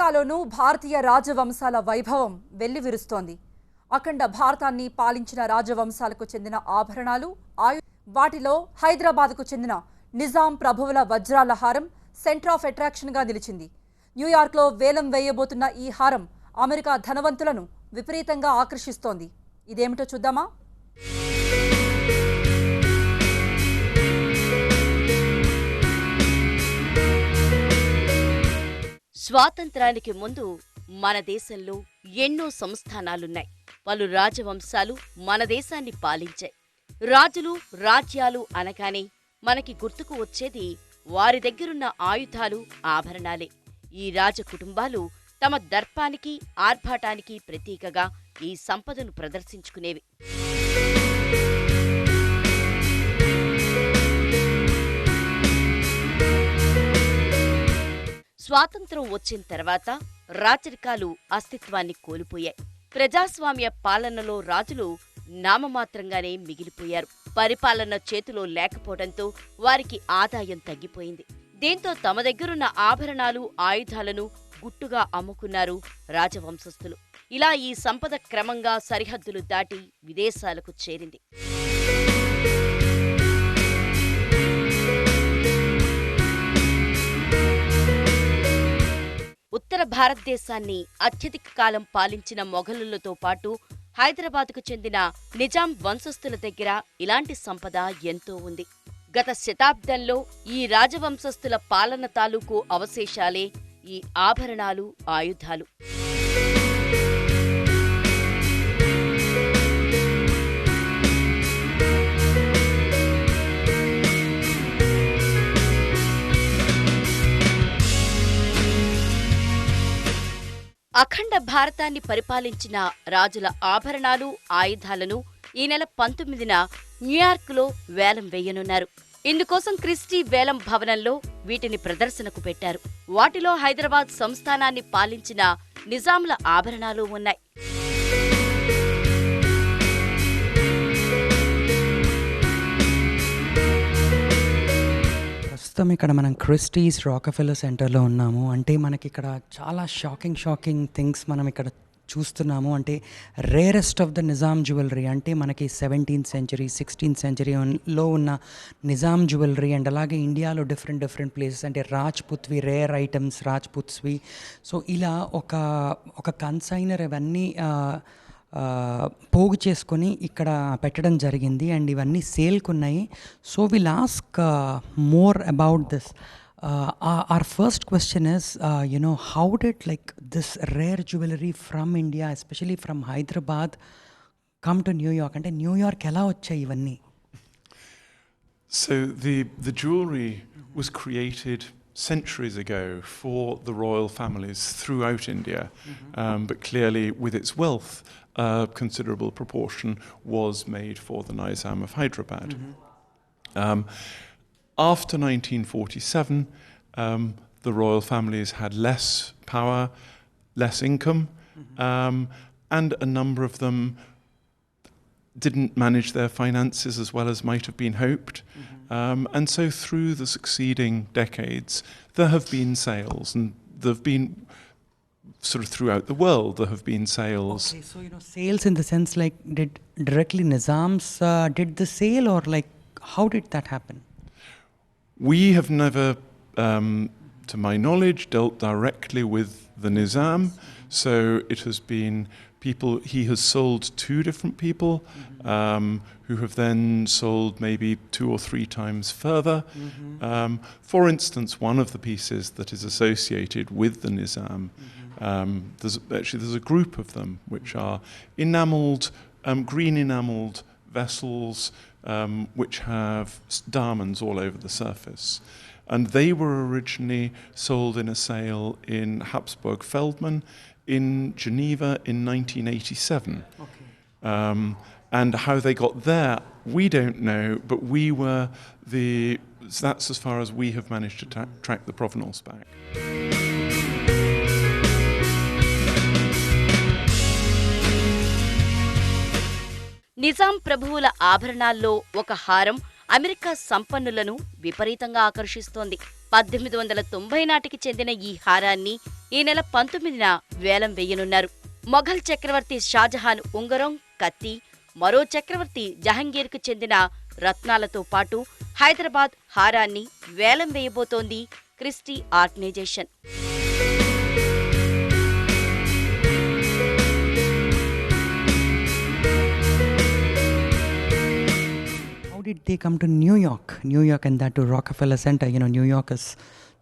అమెరికాలోనూ భారతీయ రాజవంశాల వైభవం వెల్లివిరుస్తోంది. అఖండ భారతాన్ని పాలించిన రాజవంశాలకు చెందిన ఆభరణాలు, వాటిలో హైదరాబాద్కు చెందిన నిజాం ప్రభువుల వజ్రాల హారం సెంటర్ ఆఫ్ అట్రాక్షన్ గా నిలిచింది. న్యూయార్క్లో వేలం వేయబోతున్న ఈ హారం అమెరికా ధనవంతులను విపరీతంగా ఆకర్షిస్తోంది. ఇదేమిటో చూద్దామా? స్వాతంత్రానికి ముందు మన దేశంలో ఎన్నో సంస్థానాలున్నాయి. పలు రాజవంశాలు మన దేశాన్ని పాలించాయి. రాజులు, రాజ్యాలు అనగానే మనకి గుర్తుకు వచ్చేది వారి దగ్గరున్న ఆయుధాలు, ఆభరణాలే. ఈ రాజ కుటుంబాలు తమ దర్పానికి, ఆర్భాటానికి ప్రతీకగా ఈ సంపదను ప్రదర్శించుకునేవి. స్వాతంత్రం వచ్చిన తర్వాత రాచరికాలు అస్తిత్వాన్ని కోల్పోయాయి. ప్రజాస్వామ్య పాలనలో రాజులు నామమాత్రంగానే మిగిలిపోయారు. పరిపాలన చేతిలో లేకపోవడంతో వారికి ఆదాయం తగ్గిపోయింది. దీంతో తమ దగ్గరున్న ఆభరణాలు, ఆయుధాలను గుట్టుగా అమ్ముకున్నారు రాజవంశస్థులు. ఇలా ఈ సంపద క్రమంగా సరిహద్దులు దాటి విదేశాలకు చేరింది. ఉత్తర భారతదేశాన్ని అత్యధిక కాలం పాలించిన మొఘలులతో పాటు హైదరాబాద్కు చెందిన నిజాం వంశస్థుల దగ్గర ఇలాంటి సంపద ఎంతో ఉంది. గత శతాబ్దంలో ఈ రాజవంశస్థుల పాలన తాలూకు అవశేషాలే ఈ ఆభరణాలు, ఆయుధాలు. అఖండ భారతాన్ని పరిపాలించిన రాజుల ఆభరణాలు, ఆయుధాలను ఈ నెల 19న న్యూయార్క్లో వేలం వేయనున్నారు. ఇందుకోసం క్రిస్టీ వేలం భవనంలో వీటిని ప్రదర్శనకు పెట్టారు. వాటిలో హైదరాబాద్ సంస్థానాన్ని పాలించిన నిజాంల ఆభరణాలు ఉన్నాయి. ప్రస్తుతం ఇక్కడ మనం క్రిస్టీస్ రాకఫెల్లర్ సెంటర్లో ఉన్నాము. అంటే మనకి ఇక్కడ చాలా షాకింగ్ థింగ్స్ మనం ఇక్కడ చూస్తున్నాము. అంటే rarest of the Nizam jewellery, అంటే మనకి 17th century 16th centuryలో ఉన్న నిజాం జ్యువెలరీ అండ్ అలాగే ఇండియాలో డిఫరెంట్ ప్లేసెస్ అంటే రాజ్పుత్వి రేర్ ఐటమ్స్, రాజ్పుత్స్వి. సో ఇలా ఒక కన్సైనర్ ఇవన్నీ పోగు చేసుకొని ఇక్కడ పెట్టడం జరిగింది అండ్ ఇవన్నీ సేల్కున్నాయి. So will ask more about this. Our first question is, how did this rare jewelry from India, especially from Hyderabad, come to New York? And New York ela vachai ivanni? So the jewelry was created centuries ago for the royal families throughout India, but clearly with its wealth, a considerable proportion was made for the Nizam of Hyderabad. After 1947, the royal families had less power, less income, and a number of them didn't manage their finances as well as might have been hoped. And so through the succeeding decades, there have been sales, and there have been sort of throughout the world, there have been sales. Okay, so sales in the sense did directly Nizams did the sale, or how did that happen? We have never, to my knowledge, dealt directly with the Nizam. So it has been people, he has sold to different people who have then sold maybe 2 or 3 times further. For instance, one of the pieces that is associated with the Nizam, there's a group of them which are enamelled, green enamelled vessels which have diamonds all over the surface. And they were originally sold in a sale in Habsburg Feldman in Geneva in 1987. Okay. And how they got there, we don't know, but we were that's as far as we have managed to track the provenance back. Nizam ప్రభువుల ఆభరణాల్లో ఒక హారం America సంపన్నులను విపరీతంగా ఆకర్షిస్తోంది. 1890 నాటికి చెందిన ఈ హారాన్ని ఈ నెల 19న వేలం వేయనున్నారు. మొఘల్ చక్రవర్తి షాజహాన్ ఉంగరం, కత్తి, మరో చక్రవర్తి జహంగీర్కు చెందిన రత్నాలతో పాటు హైదరాబాద్ హారాన్ని వేలం వేయబోతోంది Christie organization. How did they come to New York and that to Rockefeller Center? New York is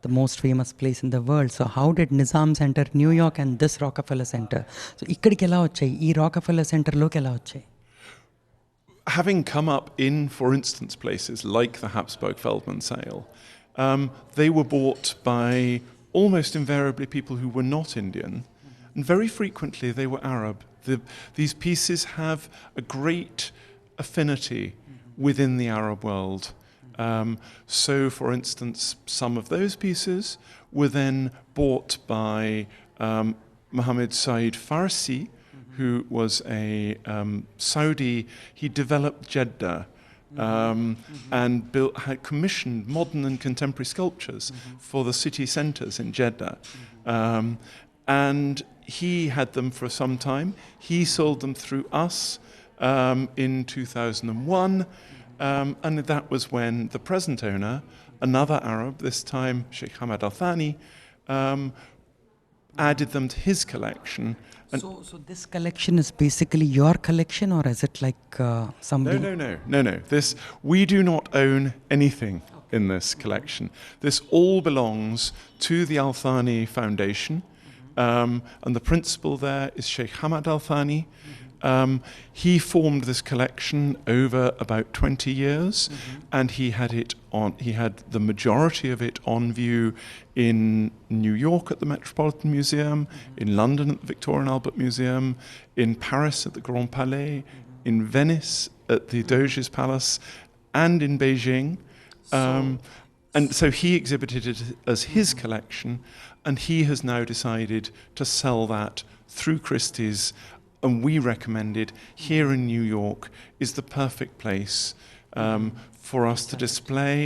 the most famous place in the world. So how did Nizams enter New York and this Rockefeller Center? So ikkadiki ela vachayi, ee Rockefeller Center loki ela vachayi? Having come up in, for instance, places like the Habsburg Feldman sale, they were bought by almost invariably people who were not Indian, and very frequently they were Arab. These pieces have a great affinity within the Arab world. So, for instance, some of those pieces were then bought by Mohammed Said Farsi, who was a Saudi. He developed Jeddah and had commissioned modern and contemporary sculptures for the city centres in Jeddah. And he had them for some time. He sold them through us in 2001, and that was when the present owner, another Arab, this time Sheikh Hamad Al Thani, added them to his collection. And So this collection is basically your collection, or is it like somebody? No. We do not own anything in this collection. This all belongs to the Al Thani Foundation, and the principal there is Sheikh Hamad Al Thani. He formed this collection over about 20 years, and he had the majority of it on view in New York at the Metropolitan Museum, in London at the Victoria and Albert Museum, in Paris at the Grand Palais, in Venice at the Doge's Palace, and in Beijing. And so he exhibited it as his collection, and he has now decided to sell that through Christie's. And we recommended here in New York is the perfect place for us to display.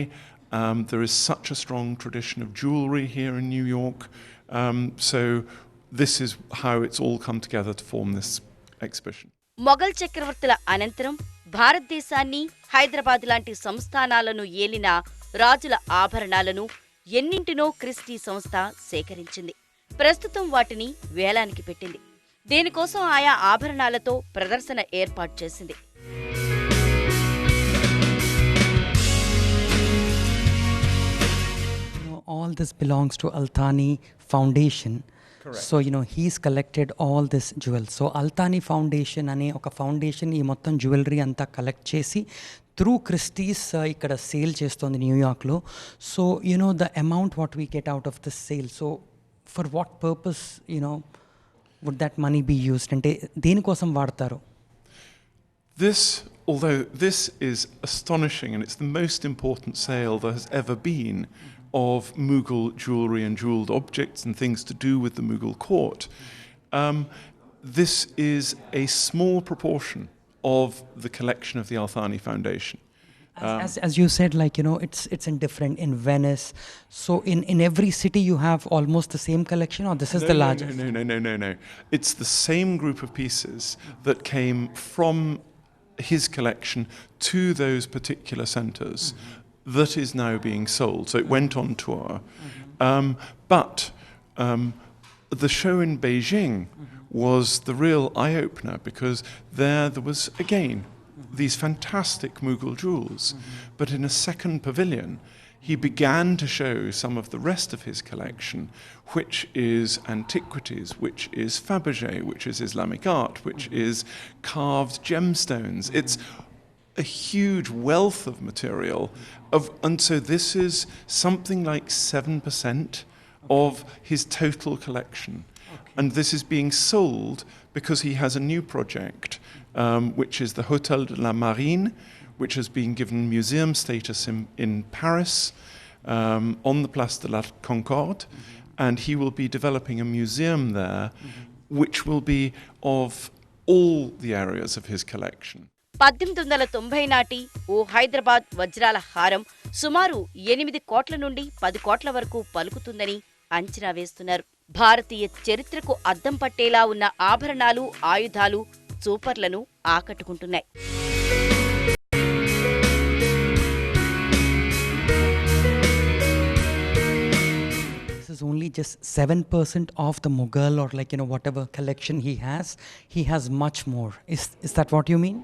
There is such a strong tradition of jewellery here in New York. So this is how it's all come together to form this exhibition. Mughal చక్రవర్తుల అనంతరం భారతదేశాన్ని, హైదరాబాద్ లాంటి సంస్థానాలను ఏలిన రాజుల ఆభరణాలను ఎన్నింటినో Christie సంస్థ సేకరించింది. ప్రస్తుతం వాటిని వేలానికి పెట్టింది. దీనికోసం ఆయా ఆభరణాలతో ప్రదర్శన ఏర్పాటు చేసింది. All this belongs to Al Thani Foundation. Correct. So he's collected all this jewels. So Al Thani Foundation ane oka foundation ee mottam jewelry anta collect chesi through Christie's ikkada sale chestondi New York lo. So the amount what we get out of this sale, so for what purpose would that money be used? Ante denikosam vaadtaru? Although this is astonishing, and it's the most important sale there has ever been of Mughal jewellery and jewelled objects and things to do with the Mughal court, this is a small proportion of the collection of the Al Thani Foundation. As you said, it's indifferent in Venice. So in every city you have almost the same collection, or this is the largest? No. It's the same group of pieces that came from his collection to those particular centres that is now being sold. So it went on tour. But the show in Beijing was the real eye-opener, because there was, again, these fantastic Mughal jewels. But in a second pavilion, he began to show some of the rest of his collection, which is antiquities, which is Fabergé, which is Islamic art, which is carved gemstones. It's a huge wealth of material. And so this is something like 7% of his total collection. Okay. And this is being sold because he has a new project, which is the Hôtel de la Marine, which has been given museum status in Paris, on the Place de la Concorde, and he will be developing a museum there, which will be of all the areas of his collection. 1890 నాటి ఓ హైదరాబాద్ వజ్రాల హారం సుమారు 8 కోట్ల నుండి 10 కోట్ల వరకు పలుకుతుందని అంచనా వేస్తున్నారు. భారతీయ చరిత్రకు అద్దం పట్టేలా ఉన్న ఆభరణాలు, ఆయుధాలు చూపర్లను ఆకట్టుకుంటున్నాయి. This is only just 7% of the Mughal or whatever collection he has much more. Is that what you mean?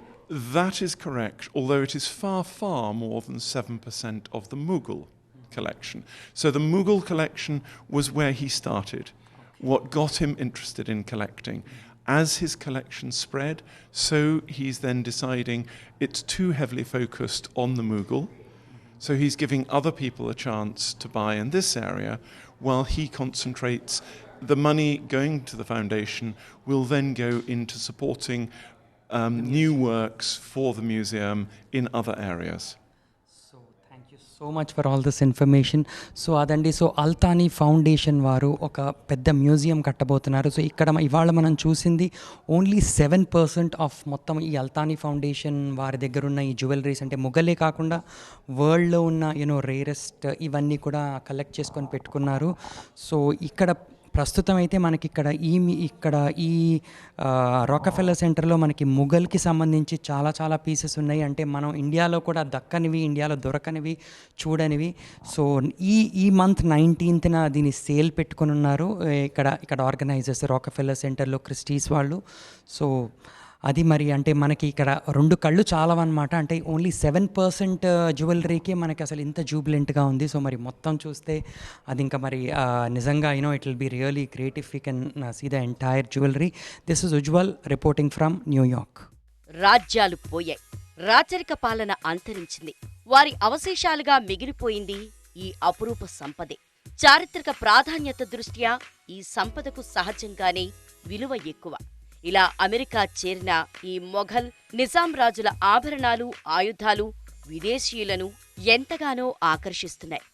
That is correct, although it is far, far more than 7% of the Mughal collection. So the Mughal collection was where he started, what got him interested in collecting. As his collection spread, so he's then deciding it's too heavily focused on the Mughal, so he's giving other people a chance to buy in this area, while he concentrates. The money going to the foundation will then go into supporting new works for the museum in other areas. So thank you so much for all this information. So అదండి, so అల్తానీ foundation వారు ఒక పెద్ద museum కట్టబోతున్నారు. So ఇక్కడ ఇవాళ మనం చూసింది only 7% of మొత్తం ఈ అల్తానీ ఫౌండేషన్ వారి దగ్గర ఉన్న ఈ జ్యువెలరీస్, అంటే ముఘలే కాకుండా వరల్డ్లో ఉన్న రేరెస్ట్ ఇవన్నీ కూడా కలెక్ట్ చేసుకొని పెట్టుకున్నారు. సో ఇక్కడ ప్రస్తుతం అయితే మనకి ఇక్కడ ఈ రాకఫెల్లర్ సెంటర్లో మనకి ముఘల్కి సంబంధించి చాలా చాలా పీసెస్ ఉన్నాయి. అంటే మనం ఇండియాలో కూడా దక్కనివి, ఇండియాలో దొరకనివి, చూడనివి. సో ఈ మంత్ 19th దీన్ని సేల్ పెట్టుకొని ఉన్నారు ఇక్కడ ఆర్గనైజర్స్ రాకఫెల్లర్ సెంటర్లో క్రిస్టీస్ వాళ్ళు. సో అది మరి అంటే మనకి ఇక్కడ 2 కళ్ళు చాలవన్నమాట. అంటే ఓన్లీ 7% జ్యువెలరీకే మనకి అసలు ఇంత జూబిలెంట్గా ఉంది. సో మరి మొత్తం చూస్తే అది ఇంకా మరి నిజంగా it will be really great if you can see the entire jewellery. This is Ujjwal reporting from New York. రాజ్యాలు పోయాయి, రాచరిక పాలన అంతరించింది, వారి అవశేషాలుగా మిగిలిపోయింది ఈ అపురూప సంపదే. చారిత్రక ప్రాధాన్యత దృష్ట్యా ఈ సంపదకు సహజంగానే విలువ ఎక్కువ. ఇలా అమెరికా చేరిన ఈ మొఘల్, నిజాం రాజుల ఆభరణాలు, ఆయుధాలు విదేశీయులను ఎంతగానో ఆకర్షిస్తున్నాయి.